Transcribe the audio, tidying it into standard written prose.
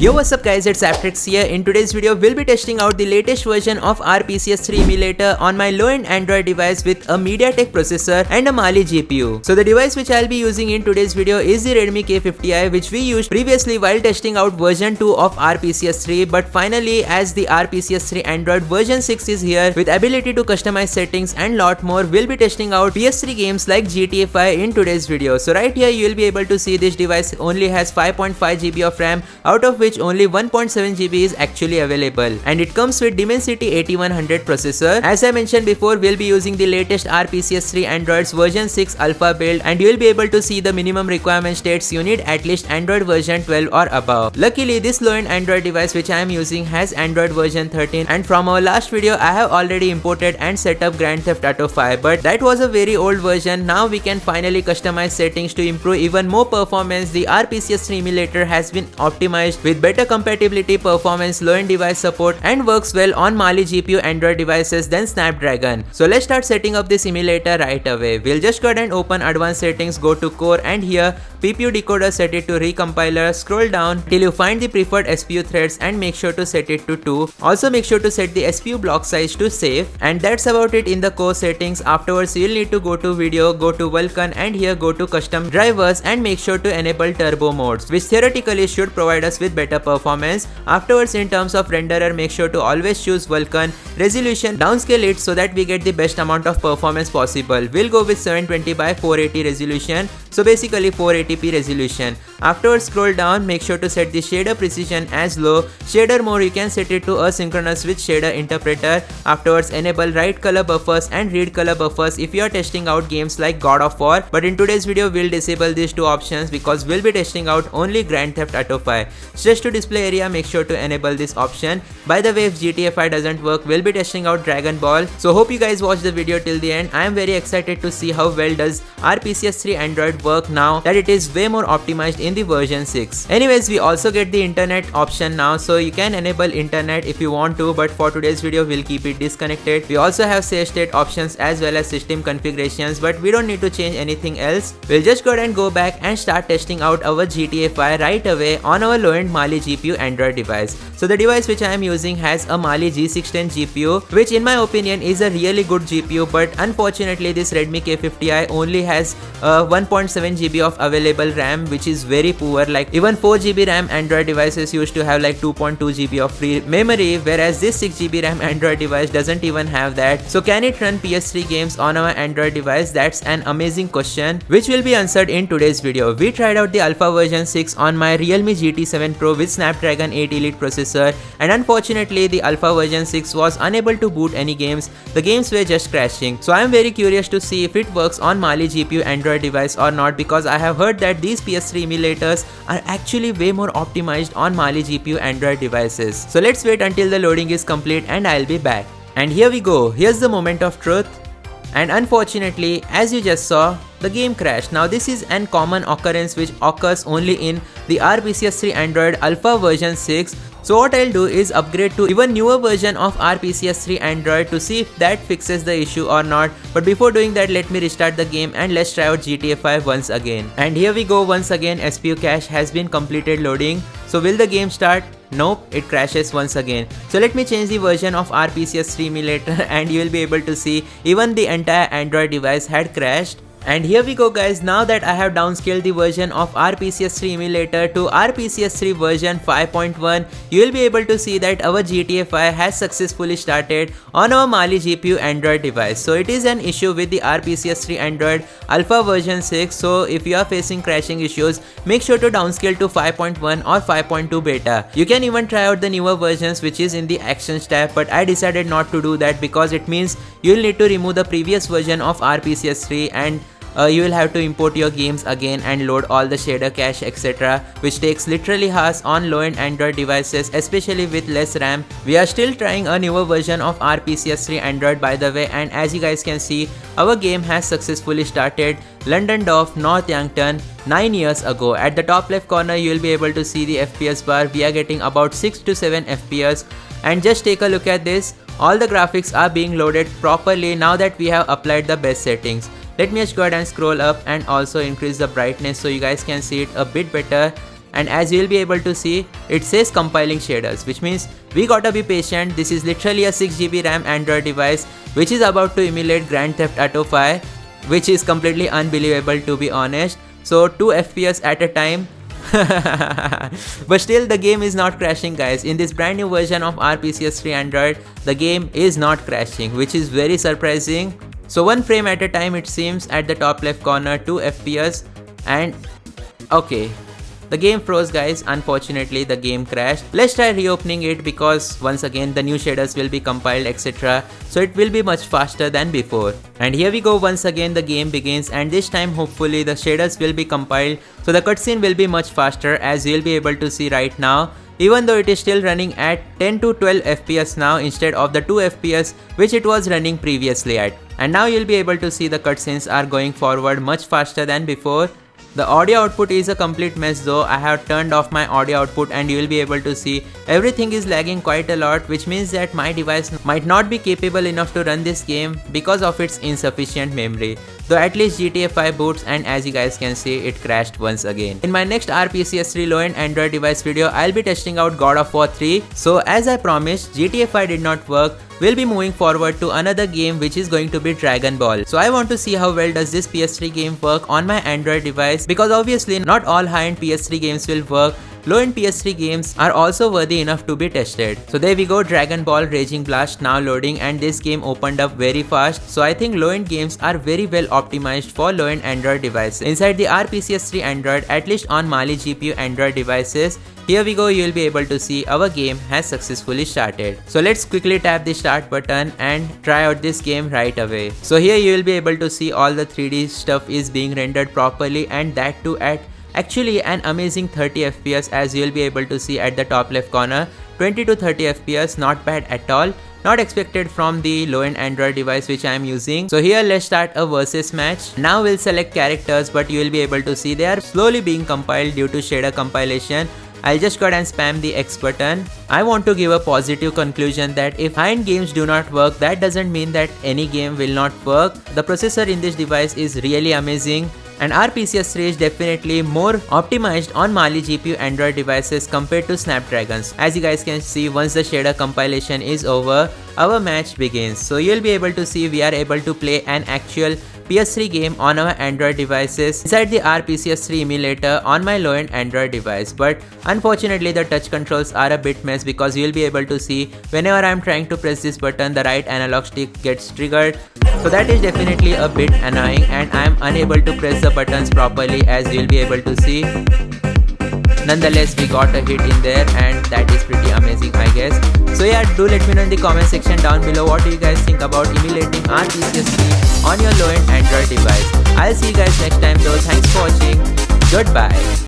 Yo, what's up guys, it's ApTreX here. In today's video, we'll be testing out the latest version of RPCS3 Emulator on my low-end Android device with a MediaTek processor and a Mali GPU. So the device which I'll be using in today's video is the Redmi K50i, which we used previously while testing out version 2 of RPCS3, but finally as the RPCS3 Android version 6 is here with ability to customize settings and lot more, we'll be testing out PS3 games like GTA 5 in today's video. So right here you'll be able to see this device only has 5.5 GB of RAM, out of which only 1.7 GB is actually available, and it comes with Dimensity 8100 processor. As I mentioned before, we'll be using the latest RPCS3 Android's version 6 alpha build, and you'll be able to see the minimum requirement states you need at least Android version 12 or above. Luckily, this low-end Android device which I am using has Android version 13, and from our last video I have already imported and set up Grand Theft Auto 5, but that was a very old version. Now we can finally customize settings to improve even more performance. The RPCS3 emulator has been optimized with better compatibility, performance, low-end device support, and works well on Mali GPU Android devices than Snapdragon. So let's start setting up this emulator right away. We'll just go ahead and open advanced settings, go to core, and here PPU decoder, set it to recompiler. Scroll down till you find the preferred SPU threads and make sure to set it to 2. Also make sure to set the SPU block size to safe, and that's about it in the core settings. Afterwards you'll need to go to video, go to Vulkan, and here go to custom drivers and make sure to enable turbo modes, which theoretically should provide us with better performance. Afterwards, in terms of renderer, make sure to always choose Vulkan. Resolution, downscale it so that we get the best amount of performance possible. We'll go with 720 by 480 resolution, so basically 480p resolution. Afterwards, scroll down, make sure to set the shader precision as low. Shader mode, you can set it to asynchronous with shader interpreter. Afterwards, enable write color buffers and read color buffers if you are testing out games like God of War, but in today's video we'll disable these two options because we'll be testing out only Grand Theft Auto 5. Stretch to display area, make sure to enable this option. By the way, if GTA 5 doesn't work, we'll be testing out Dragon Ball. So hope you guys watch the video till the end. I am very excited to see how well does RPCS3 Android work now that it is way more optimized in the version 6. Anyways, we also get the internet option now, so you can enable internet if you want to, but for today's video we'll keep it disconnected. We also have save state options as well as system configurations, but we don't need to change anything else. We'll just go ahead and go back and start testing out our GTA 5 right away on our low-end Mali GPU Android device. So the device which I am using has a Mali G610 GPU, which in my opinion is a really good GPU, but unfortunately this Redmi K50i only has 1.7 GB of available RAM, which is very poor. Like even 4 GB RAM Android devices used to have like 2.2 GB of free memory, whereas this 6 GB RAM Android device doesn't even have that. So can it run PS3 games on our Android device? That's an amazing question which will be answered in today's video. We tried out the alpha version 6 on my Realme GT7 Pro with Snapdragon 8 Elite processor, and unfortunately the alpha version 6 was unable to boot any games. The games were just crashing. So I am very curious to see if it works on Mali GPU Android device or not, because I have heard that these PS3 emulators are actually way more optimized on Mali GPU Android devices. So let's wait until the loading is complete and I'll be back. And here we go. Here's the moment of truth. And unfortunately, as you just saw, the game crashed. Now this is an common occurrence which occurs only in the RPCS3 Android alpha version 6. So what I'll do is upgrade to even newer version of RPCS3 Android to see if that fixes the issue or not. But before doing that, let me restart the game and let's try out GTA 5 once again. And here we go once again. SPU cache has been completed loading. So will the game start? Nope, it crashes once again. So let me change the version of RPCS3 emulator and you will be able to see even the entire Android device had crashed. And here we go guys, now that I have downscaled the version of RPCS3 emulator to RPCS3 version 5.1, you will be able to see that our GTA 5 has successfully started on our Mali GPU Android device. So it is an issue with the RPCS3 Android alpha version 6. So if you are facing crashing issues, make sure to downscale to 5.1 or 5.2 beta. You can even try out the newer versions which is in the actions tab, but I decided not to do that because it means you will need to remove the previous version of RPCS3 and you will have to import your games again and load all the shader cache etc, which takes literally hours on low-end Android devices, especially with less RAM. We are still trying a newer version of RPCS3 Android by the way, and as you guys can see, our game has successfully started. London Dorf, North Yankton, 9 years ago. At the top left corner you will be able to see the FPS bar. We are getting about 6 to 7 FPS, and just take a look at this. All the graphics are being loaded properly now that we have applied the best settings. Let me just go ahead and scroll up and also increase the brightness so you guys can see it a bit better. and as you will be able to see, it says compiling shaders, which means we gotta be patient. This is literally a 6GB RAM Android device which is about to emulate Grand Theft Auto 5, which is completely unbelievable to be honest. So 2 FPS at a time. But still the game is not crashing guys. In this brand new version of RPCS3 Android, the game is not crashing, which is very surprising. So 1 frame at a time it seems at the top left corner, 2 FPS, and okay, the game froze guys. Unfortunately the game crashed. Let's try reopening it because once again the new shaders will be compiled, etc. So it will be much faster than before. And here we go, once again the game begins, and this time hopefully the shaders will be compiled, so the cutscene will be much faster, as you'll be able to see right now. Even though it is still running at 10 to 12 FPS now instead of the 2 FPS which it was running previously at. And now you'll be able to see the cutscenes are going forward much faster than before. The audio output is a complete mess though. I have turned off my audio output and you will be able to see everything is lagging quite a lot, which means that my device might not be capable enough to run this game because of its insufficient memory. Though at least GTA 5 boots, and as you guys can see, it crashed once again. In my next RPCS3 low-end Android device video, I'll be testing out God of War 3. So as I promised, GTA 5 did not work. We'll be moving forward to another game which is going to be Dragon Ball. So I want to see how well does this PS3 game work on my Android device, because obviously not all high-end PS3 games will work. Low-end PS3 games are also worthy enough to be tested. So there we go, Dragon Ball Raging Blast now loading, and this game opened up very fast. So I think low-end games are very well optimized for low-end Android devices. Inside the RPCS3 Android, at least on Mali Gpu Android devices, here we go, you will be able to see our game has successfully started. So let's quickly tap the start button and try out this game right away. So here you will be able to see all the 3D stuff is being rendered properly, and that too at actually an amazing 30 FPS, as you will be able to see at the top left corner. 20 to 30 FPS, not bad at all. Not expected from the low-end Android device which I am using. So here let's start a versus match. Now we'll select characters, but you will be able to see they are slowly being compiled due to shader compilation. I'll just go ahead and spam the X button. I want to give a positive conclusion that if high-end games do not work, that doesn't mean that any game will not work. The processor in this device is really amazing, and RPCS3 is definitely more optimized on Mali GPU Android devices compared to Snapdragons. As you guys can see, once the shader compilation is over, our match begins. So you'll be able to see we are able to play an actual PS3 game on our Android devices inside the RPCS3 emulator on my low-end Android device. But unfortunately the touch controls are a bit mess, because you'll be able to see whenever I'm trying to press this button, the right analog stick gets triggered. So that is definitely a bit annoying, and I am unable to press the buttons properly, as you'll be able to see. Nonetheless, we got a hit in there, and that is pretty amazing, I guess. So yeah, do let me know in the comment section down below what do you guys think about emulating RPCS3 on your low-end Android device. I'll see you guys next time though. Thanks for watching. Goodbye.